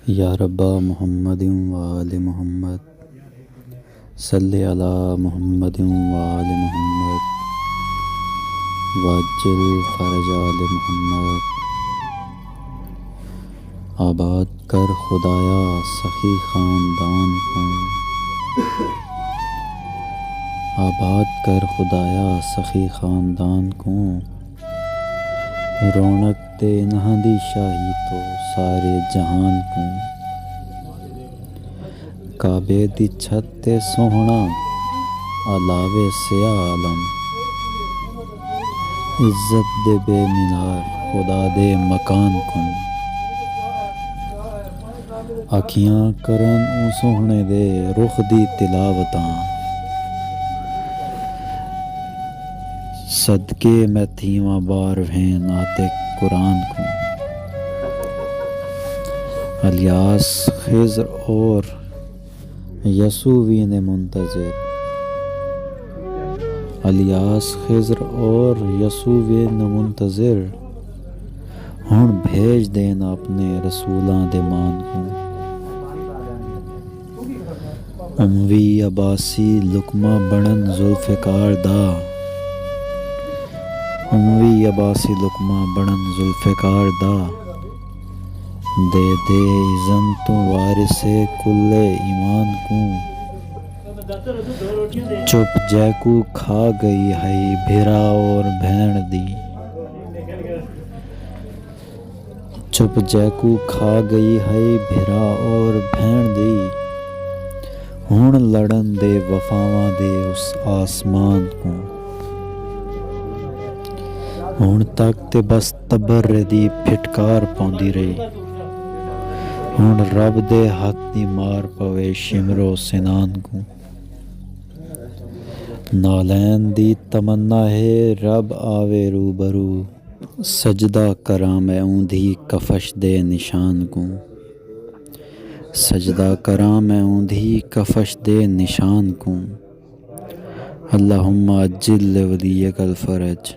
یا ربا محمد و آل محمد صلی علی محمد و آل محمد وعجل فرج آل محمد۔ آباد کر خدایا سخی خاندان کو، آباد کر خدایا سخی خاندان کو، رونق دے نہاندی شاہی تو سارے جہان کو۔ کعبے دی چھت تے سوہنا علاوے سے عالم، عزت دے بے مینار خدا دے مکان کن۔ اکھیاں کرن او سوہنے دے رخ دی تلاوتاں، صدقے میں تھیواں بار وین آتے قرآن کو۔ الیاس خضر اور یسوع نے منتظر، الیاس خضر اور یسوع نے منتظر، ہن بھیج دینا اپنے رسولاں دے مان کو۔ اموی عباسی لقمہ بنن ذوالفقار دا، اموی عباسی لقمہ بنن ذوالفقار دا، دے دے اذن تو وارث کل ایمان کو۔ چپ جیکو کھا گئی ہے بھیرا اور بھین دی، چپ جیکو کھا گئی ہے بھیرا اور بھین دی، ہن لڑن دے وفاواں دے اس آسمان کو۔ ہن تک تے بس تبر دی پھٹکار پاؤندی رہی، ہن رب دے ہاتھ دی مار پوے شمرو سنان کو۔ نالین دی تمنا ہے رب آوے روبرو، سجدہ کراں میں اوندھی کفش دے نشان کو، سجدہ کراں میں اوندھی کفش دے نشان کو۔ اللہم عجل لولیک الفرج۔